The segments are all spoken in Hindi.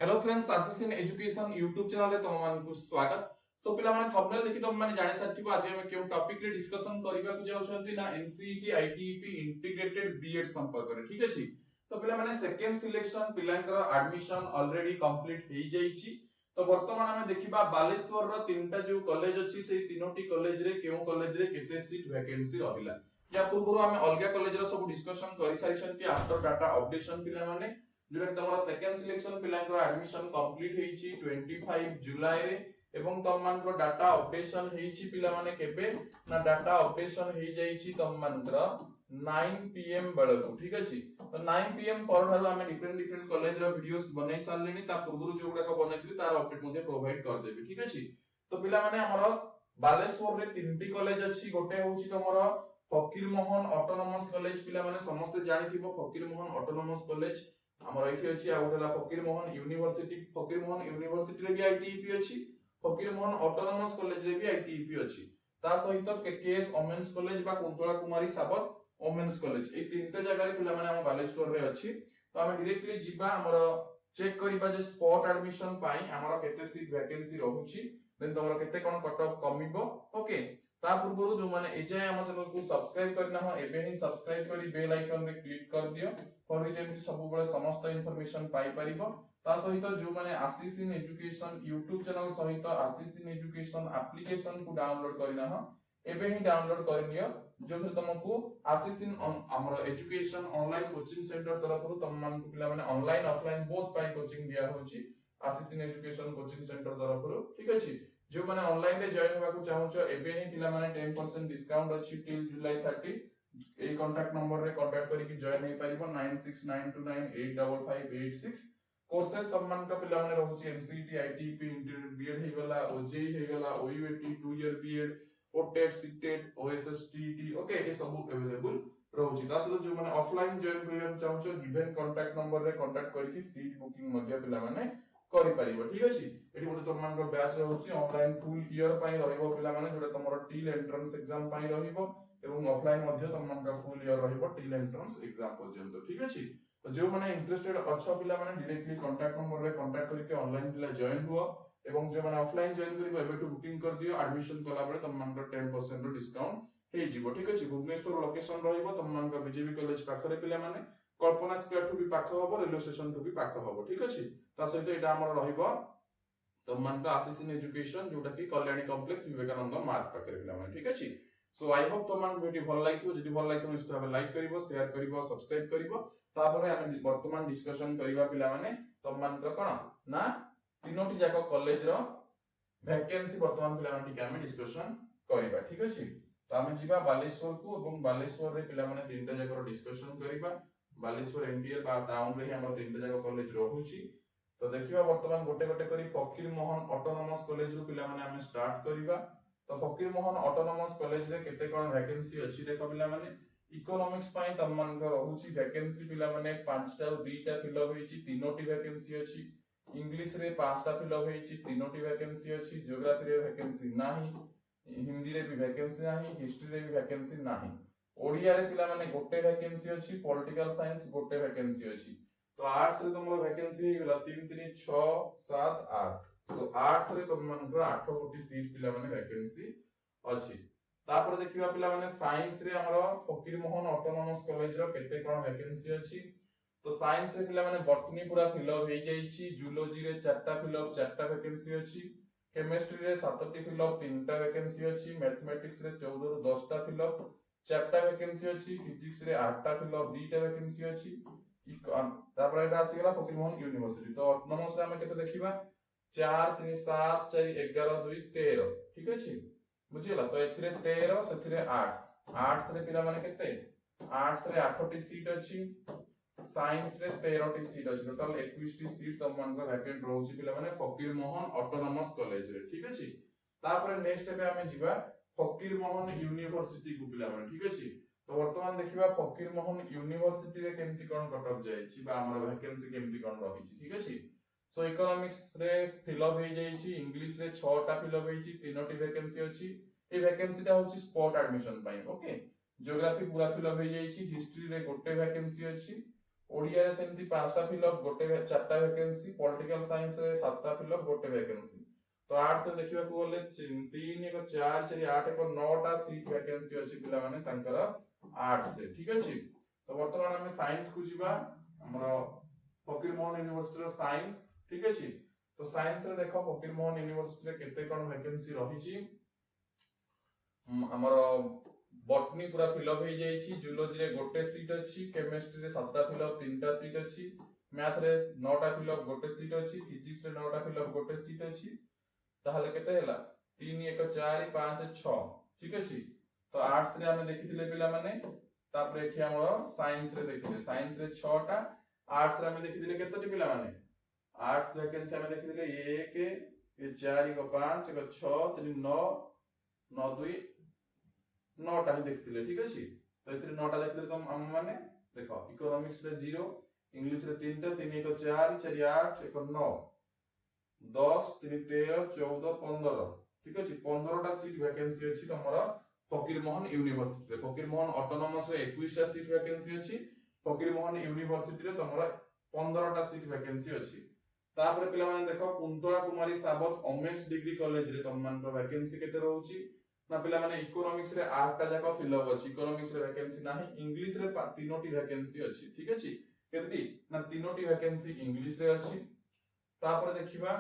Hello friends Ashish in education YouTube channel रे तुम मानकु स्वागत। सो पिला माने थंबनेल देखि तुम माने जानि साथिबो आज हम केउ टॉपिक रे डिस्कशन करिबा को जाउछंती ना एनसीईटी आईटीईपी इंटीग्रेटेड बीएड संपर्क रे ठीक अछि। तो पिला माने सेकंड सिलेक्शन पिलांकर एडमिशन ऑलरेडी कंप्लीट हेई जाईची। तो वर्तमान हमें देखिबा बालेश्वर रो तीनटा जो कॉलेज अछि से तीनोटी कॉलेज रे केउ कॉलेज रे केते सीट वैकेंसी रहिला। या पूर्व हम अलगा कॉलेज रो सब डिस्कशन करि सारिछंती आफ्टर डाटा अपडेशन पिला माने जोटा तमरा सेकंड सिलेक्शन पिलांकर एडमिशन कंप्लीट हेची 25 जुलाई रे एवं तम मानकर डाटा अपडेशन हेची पिला माने केबे ना डाटा अपडेशन हे जाईची तम मानकर 9 पीएम बेलको ठीक अछि। तो 9 पीएम पर ठारो हम डिफरेंट कॉलेज रो वीडियोस बनै सारलेनी ता पूर्व जो गुडा को बनैतली तार अपडेट मध्ये प्रोवाइड कर देबी ठीक अछि। तो पिला माने हमर बालेश्वर रे तीनटी कॉलेज अछि गोटे होची तमरा फकीर मोहन ऑटोनोमस कॉलेज पिला माने समस्त जानिथिबो फकीर मोहन ऑटोनोमस कॉलेज हमर एठी अछि आ उठला फकीर मोहन यूनिवर्सिटी रे भी आईटीईपी अछि फकीर मोहन ऑटोनोमस कॉलेज रे भी आईटीईपी अछि ता सहित केकेएस वोमेन्स कॉलेज बा कुंतला कुमारी साबत वोमेन्स कॉलेज ए तीनटे जगह रे पिला माने हम बालेश्वर रे अछि। तो हम डायरेक्टली जिबा हमर चेक करिबा जे स्पॉट एडमिशन पाई हमर केते सीट वैकेंसी रहउछि देन तमर केते कोन कट ऑफ कमिबो ओके। ता पूर्व जो माने एजे हम चैनल को सब्सक्राइब करना हो एबे ही सब्सक्राइब करी बेल आइकन रे क्लिक कर दियो पर जेमति सब बळे समस्त इंफॉर्मेशन पाई परिबो। ता सहित जो माने आशीष इन एजुकेशन यूट्यूब चैनल सहित आशीष इन एजुकेशन एप्लीकेशन को डाउनलोड करना हो एबे ही डाउनलोड करनियो जो तुमको आशीष इन हमर एजुकेशन ऑनलाइन कोचिंग सेंटर तरफ तुम मान को पिला माने ऑनलाइन ऑफलाइन बोथ पाई कोचिंग दिया होची आशीष इन एजुकेशन कोचिंग सेंटर तरफ ठीक अछि। जो माने ऑनलाइन रे जॉइन होबा को चाहूचो एबे ही पिला माने 10% डिस्काउंट अछि टिल जुलाई 30 ए कांटेक्ट नंबर रे कांटेक्ट करी कि जॉइन हे परिबो 9692985586 कोर्सेस तमन का पिला माने रहउची एमसीईटी आईटीईपी इंटीग्रेटेड बीएड हे गला ओजेई हे गला ओईवेटी 2 ईयर बीएड ओटेट सीटेट ओएसएसटीटी ओके ए सब अवेलेबल रहउची। तासो जो माने ऑफलाइन जॉइन करिया चाहूचो गिवन कांटेक्ट नंबर रे कांटेक्ट करी कि सीट बुकिंग मध्य पिला माने करि परिबो ठीक अछि। एठी बोले तमन का बैच रहउची ऑनलाइन फुल ईयर पई रहिबो पिला माने जोटा तमरो टील एंट्रेंस एग्जाम पई रहिबो एवं ऑफलाइन मध्य तमन का फुल ईयर रहिबो टील एंट्रेंस एग्जाम पर्यंत ठीक अछि। तो जो माने इंटरेस्टेड अच्छा पिला माने डायरेक्टली कांटेक्ट नंबर रे कांटेक्ट करके ऑनलाइन पिला जॉइन हुआ एवं जो माने ऑफलाइन जॉइन करिबो एबेटू बुकिंग कर दियो एडमिशन कला बळे तमन का 10% रो डिस्काउंट हे जिवो ठीक अछि। भुवनेश्वर लोकेशन रहिबो तमन का बीजेपी कॉलेज पाखरे पिला माने कल्पना स्क्वायर टू भी पाख हबो रेलवे स्टेशन टू भी पाख हबो ठीक अछि। ता सहित एटा हमर रहिबो तमन का आशीष इन एजुकेशन जोटा कि कल्याणी कॉम्प्लेक्स विवेकानंद मार्ग पाखरे पिला माने ठीक अछि। सो आई होप तमन वीडियो भल लागिथो जदि भल लागिथो निश्चित भाबे लाइक करिवो शेयर करिवो सब्सक्राइब करिवो तापरे हम वर्तमान डिस्कशन करिवा पिला माने तमन का कोन ना तीनोटी जाको कॉलेज रो वैकेंसी वर्तमान पिला माने ठीक हम डिस्कशन करिवा ठीक अछि। तो हम जिबा बालेश्वर को एवं बालेश्वर रे पिला माने तीनटा जाको डिस्कशन करिवा बालेश्वर एमपीए बा टाउन रे हमर तीनटा जाको कॉलेज रहउची। तो देखिबा वर्तमान गोटे गोटे करी फकीर मोहन ऑटोनोमस कॉलेज रो पिला माने हम स्टार्ट करिवा। तो फकीर मोहन ऑटोनोमस कॉलेज रे केते कोन वैकेंसी अछि देखो पिला माने इकोनॉमिक्स पई तमन का रहउची वैकेंसी पिला माने 5 टा 2 टा फिलअप हेची तीनोटी वैकेंसी अछि इंग्लिश रे 5 टा फिलअप हेची तीनोटी वैकेंसी अछि ज्योग्राफी रे वैकेंसी नाही हिंदी रे भी वैकेंसी नाही हिस्ट्री रे भी वैकेंसी नाही ओडिया रे पिला माने गोटे वैकेंसी अछि पॉलिटिकल साइंस गोटे वैकेंसी अछि। तो आर्ट्स रे तमरो वैकेंसी हे गेला 3 3 6 7 8 सो आर्ट्स रे तमनकर 8 गोटी सीट पिला माने वैकेंसी अछि। तापर देखिबा पिला माने साइंस रे हमरो फकीर मोहन ऑटोनोमस कॉलेज रो केते कोन वैकेंसी अछि। तो साइंस रे पिला माने बॉटनी पूरा फिलअप हे जाईची जूलॉजी रे 4टा फिलअप 4टा वैकेंसी अछि केमिस्ट्री रे 7टी फिलअप 3टा वैकेंसी अछि मैथमेटिक्स रे 14 रु 10टा फिलअप 4टा वैकेंसी अछि फिजिक्स रे 8टा फिलअप 2टा वैकेंसी अछि। तापर एटा आसी गेला फकीर मोहन यूनिवर्सिटी। तो ऑटोनोमस रे हम केते देखिबा 4 3 7 4 11 2 13 ठीक अछि बुझिला। तो एथिरे 13 सेथिरे 8 आर्ट्स रे पिला माने केते आर्ट्स रे 8टी सीट अछि साइंस रे 13टी सीट अछि टोटल 21टी सीट तमन का वैकेंट रहउची पिला माने फकीर मोहन ऑटोनोमस कॉलेज रे ठीक अछि। तापर नेक्स्ट पे हमें जिबा फकीर मोहन यूनिवर्सिटी को पिला माने ठीक अछि। तो वर्तमान देखिबा फकीर मोहन यूनिवर्सिटी रे केमति कोन कट ऑफ जायछि बा हमर वैकेंसी केमति कोन रहिछि ठीक अछि। सो इकोनॉमिक्स रे फिलअप हे जाईची इंग्लिश रे 6 टा फिलअप हेची तीनोटी वैकेंसी अछि ए वैकेंसी ता होची स्पॉट एडमिशन पई ओके। ज्योग्राफी पूरा फिलअप हे जाईची हिस्ट्री रे गोटे वैकेंसी अछि ओडिया रे सेमती 5टा फिलअप गोटे 4टा वैकेंसी, पॉलिटिकल साइंस रे 7टा फिलअप गोटे वैकेंसी। तो आर्ट्स रे देखिबा को बोले 3 1 4 4 8 1 9टा सीट वैकेंसी अछि पिला माने तांकर आर्ट्स रे, ठीक अछि। तो वर्तमान हम साइंस को जिबा हमरो फकीर मोहन यूनिवर्सिटी रो साइंस, ठीक अछि। तो साइंस रे देखो फकीर मोहन यूनिवर्सिटी रे केते कोन वैकेंसी रहिछि। हमरो बॉटनी पूरा फिलअप हो जाइछि, जूलॉजी रे गोटे सीट अछि, केमिस्ट्री रे 7टा फिलअप 3टा सीट अछि, मैथ रे 9टा फिलअप गोटे सीट अछि, फिजिक्स रे 9टा फिलअप गोटे सीट अछि। ताहले केते हैला 3 1 4 5 6, ठीक अछि। तो आर्ट्स रे हम देखिथिले पिला माने, तापर एठी हमर साइंस रे देखिले, साइंस रे 6टा, आर्ट्स रे हम देखिथिले केतोटी पिला माने। आर्ट्स वैकेंसी हम देखिथिले 1 4 5 6 3 9 9 2 9टा ही देखिथिले, ठीक अछि। तो एथि 9टा देखिथिले तो हम माने देखो इकोनॉमिक्स रे 0, इंग्लिश रे 3टा 3 1 4 4 8 1 9 10 3 13 14 15, ठीक अछि। 15टा सीट वैकेंसी अछि तमरा फकीर मोहन यूनिवर्सिटी रे। फकीर मोहन ऑटोनोमस रे 21टा सीट वैकेंसी अछि, फकीर मोहन यूनिवर्सिटी रे तमरा 15टा सीट वैकेंसी अछि। तापर पिला माने देखो कुंतला कुमारी साबत ओमेन्स डिग्री कॉलेज रे तममान को वैकेंसी केते रहउची ना पिला माने इकोनॉमिक्स रे 8टा जाका फिलअप अछि, इकोनॉमिक्स रे वैकेंसी नाही, इंग्लिश रे 3टी वैकेंसी अछि, ठीक अछि। केतटी ना 3टी वैकेंसी इंग्लिश रे अछि। तापर देखिबा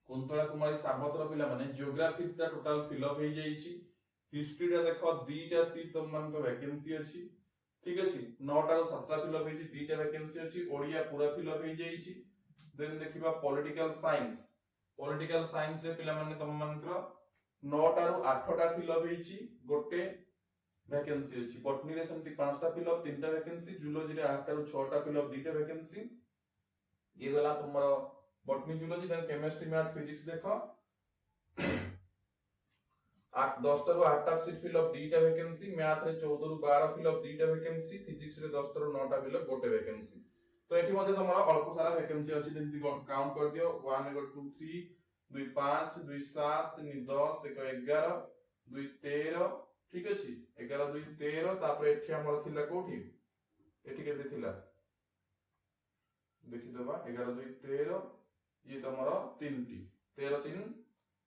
कुंतला कुमारी साबत रो पिला माने ज्योग्राफी ता टोटल फिलअप हो जाइछि, हिस्ट्री रे देखो 2टा सीट तममान को वैकेंसी अछि, ठीक अछि। 9टा रो 7टा फिलअप होइछि, 2टा वैकेंसी अछि, ओडिया पूरा फिलअप हो जाइछि। देन देखिबा पॉलिटिकल साइंस, पॉलिटिकल साइंस रे पिला माने तममान को 9टा रो 8टा फिलअप होइछि, गोटे वैकेंसी अछि। बॉटनी रे सेमती 5टा फिलअप 3टा वैकेंसी, जूलॉजी रे 8टा रो 6टा फिलअप 2टा वैकेंसी। ये गला तुमरो botany zoology. Then chemistry math physics देखो 8 10टा रो 8टा सीट फिलअप 2टा वैकेंसी, मैथ रे 14 रो 12 फिलअप 2टा वैकेंसी, फिजिक्स रे 10टा रो 9टा फिलअप गोटे वैकेंसी। तो एठी मध्ये तमरो अल्प सारा वैकेंसी अछि, जेंति काउंट कर दियो 1 2 3 2 5 2 7 3 10 1 11 2 13, ठीक अछि। 11 2 13, तापर एठी हमर थिला कोठी एठी केते थिला देखि देबा 11 2 13, ये तमरो 3टी 13 3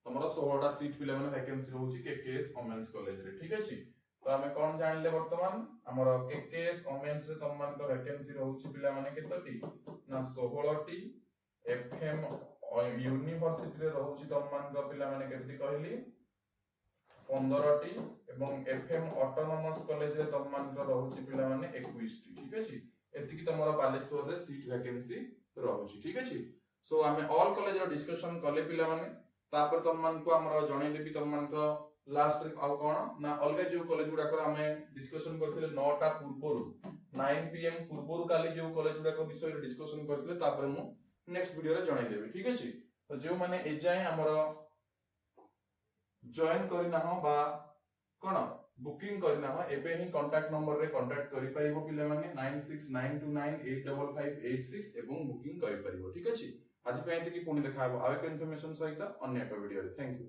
तमरो 16टा सीट पिला माने वैकेंसी रहउची केकेएस वोमेन्स कॉलेज रे, ठीक अछि। तो हमें कोन जानले वर्तमान हमर केकेएस वोमेन्स रे तममान को वैकेंसी रहउची पिला माने केतोटी ना 16टी, एफएम यूनिवर्सिटी रे रहउची तममान को पिला माने केतटी कहली 15टी, एवं एफएम ऑटोनोमस कॉलेज रे तममान को रहउची पिला माने 21टी, ठीक अछि। एतिकी तमरो बालेश्वर रे सीट वैकेंसी रहउची, ठीक अछि। सो हमें ऑल कॉलेज रो डिस्कशन कले पिला माने, तापर तममान को हमरो जणे देबी तममान को लास्ट रे आ कोन ना अलगा जो कॉलेज गुडा को हमें डिस्कशन करथिले 9टा पूर्वरु 9 पीएम पूर्वरु काली जो कॉलेज गुडा को विषय रे डिस्कशन करथिले, तापर मु नेक्स्ट वीडियो रे जणे देबी, ठीक अछि। तो जो माने ए जाय हमरो जॉइन करिना हो बा कोन बुकिंग करिना हो, एबे ही कांटेक्ट नंबर रे कांटेक्ट करि परिबो पिले माने 9692985586 एवं बुकिंग करि परिबो, ठीक अछि। आज पे एतिकी पुणी देखा हबो आवे इन्फॉर्मेशन सहित अन्य एक वीडियो रे। Thank you.